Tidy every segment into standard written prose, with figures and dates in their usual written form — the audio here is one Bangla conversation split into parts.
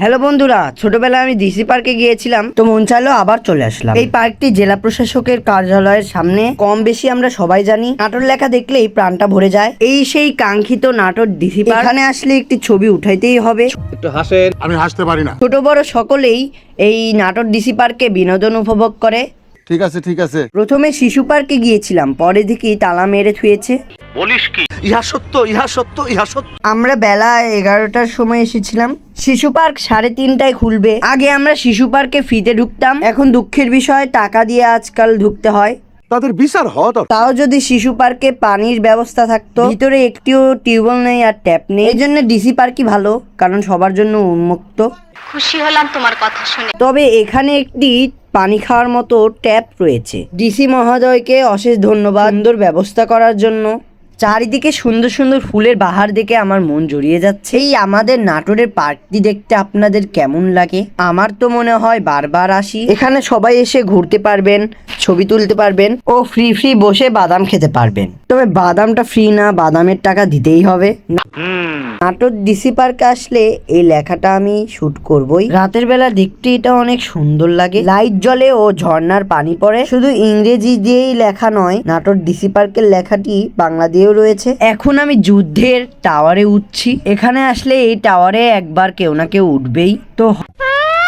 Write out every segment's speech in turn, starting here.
হ্যালো বন্ধুরা, ছোটবেলায় আমি ডিসি পার্কে গিয়েছিলাম, তো মন চাইলো আবার চলে আসলাম। এই পার্কটি জেলা প্রশাসকের কার্যালয়ের সামনে। কম বেশি আমরা সবাই জানি, নাটোর লেখা দেখলেই প্রাণটা ভরে যায়। এই সেই কাঙ্ক্ষিত নাটোর ডিসি পার্ক। এখানে আসলে একটি ছবি উঠাইতেই হবে। একটু হাসেন। আমি হাসতে পারি না। ছোট বড় সকলেই এই নাটোর ডিসি পার্কে বিনোদন উপভোগ করে। ঠিক আছে ঠিক আছে। প্রথমে শিশু পার্কে গিয়েছিলাম, পরে দেখি তালা মেরে থুয়েছে। বলিস কি? ইহা সত্য, ইহা সত্য, ইহা সত্য। আমরা বেলা 11টার সময় এসেছিলাম। শিশু পার্ক 3:30টায় খুলবে। আগে আমরা শিশু পার্কে ফ্রিতে ঢুকতাম, এখন দুঃখের বিষয় টাকা দিয়ে আজকাল ঢুকতে হয়। তাদের বিচার হওয়া দরকার। তাও যদি শিশু পার্কে পানির ব্যবস্থা থাকতো। ভিতরে একটিও টিউবওয়েল নেই আর ট্যাপ নেই, এই জন্য ডিসি পার্কই ভালো, কারণ সবার জন্য উন্মুক্ত। খুশি হলাম তোমার কথা শুনে। তবে এখানে একটি পানি খাওয়ার মতো ট্যাপ রয়েছে। ডিসি মহোদয়কে অশেষ ধন্যবাদ সুন্দর ব্যবস্থা করার জন্য। চারিদিকে সুন্দর সুন্দর ফুলের বাহার দেখে আমার মন জড়িয়ে যাচ্ছে। এই আমাদের নাটোরের পার্কটি দেখতে আপনাদের কেমন লাগে? আমার তো মনে হয় বারবার আসি। এখানে সবাই এসে ঘুরতে পারবেন, ছবি তুলতে পারবেন ও ফ্রি বসে বাদাম খেতে পারবেন। তবে বাদামটা ফ্রি না, বাদামের টাকা দিতেই হবে। নাটোর ডিসি পার্কে আসলে এই লেখাটা আমি শুট করবই। রাতের বেলা দেখতে এটা অনেক সুন্দর লাগে, লাইট জ্বলে ও ঝর্ণার পানি পড়ে। শুধু ইংরেজি দিয়েই লেখা নয়, নাটোর ডিসি পার্কের লেখাটি বাংলা দিয়েও রয়েছে। এখন আমি যুদ্ধের টাওয়ারে উঠছি। এখানে আসলে এই টাওয়ারে একবার কেউ না কেউ উঠবেই। তো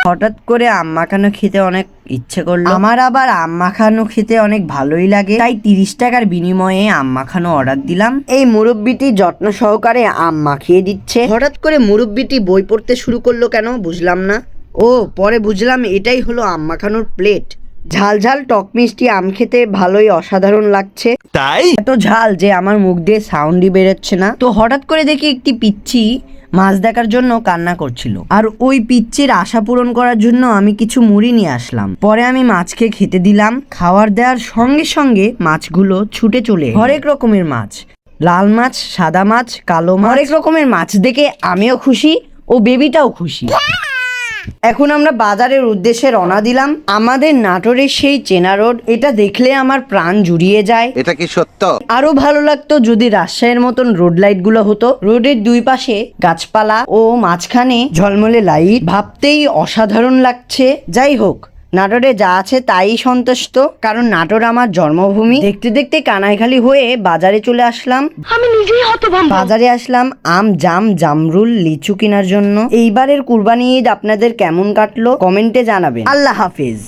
হঠাৎ করে আম মাখানো খেতে অনেক ইচ্ছে করলো আমার। আবার আম মাখানো খেতে অনেক ভালোই লাগে, তাই 30 টাকার বিনিময়ে আম মাখানো অর্ডার দিলাম। এই মুরব্বিটি যত্ন সহকারে আম মাখিয়ে দিচ্ছে। হঠাৎ করে মুরব্বিটি বই পড়তে শুরু করলো কেন বুঝলাম না। ও পরে বুঝলাম এটাই হলো আম মাখানোর প্লেট। ঝাল ঝাল টক মিষ্টি আম খেতে ভালোই অসাধারণ লাগছে। তাই এত ঝাল যে আমার মুখ দিয়ে সাউন্ডই বেরোচ্ছে না। তো হঠাৎ করে দেখি একটি পিচ্চি মাছ দেখার জন্য কান্না করছিল, আর ওই পিচ্চির আশা পূরণ করার জন্য আমি কিছু মুড়ি নিয়ে আসলাম। পরে আমি মাছকে খেতে দিলাম। খাবার দেওয়ার সঙ্গে সঙ্গে মাছগুলো ছুটে চলে হরেক রকমের মাছ, লাল মাছ, সাদা মাছ, কালো মাছ, হরেক রকমের মাছ দেখে আমিও খুশি ও বেবিটাও খুশি। এখন আমরা বাজারের উদ্দেশ্যে রওনা দিলাম। আমাদের নাটোরের সেই চেনা রোড, এটা দেখলে আমার প্রাণ জুড়িয়ে যায়। এটা কি সত্য? আরো ভালো লাগতো যদি রাজশাহীর মতন রোড লাইট গুলো হতো। রোডের দুই পাশে গাছপালা ও মাঝখানে ঝলমলে লাইট, ভাবতেই অসাধারণ লাগছে। যাই হোক, নাটোরে যা আছে তাই সন্তুষ্ট, কারণ নাটোর আমার জন্মভূমি। দেখতে দেখতে কানাইখালি হয়ে বাজারে চলে আসলাম। আমি নিজেই হতভম্ব। বাজারে আসলাম আম, জাম, জামরুল, লিচু কেনার জন্য। এইবারের কুরবানি ঈদ আপনাদের কেমন কাটলো কমেন্টে জানাবেন। আল্লাহ হাফেজ।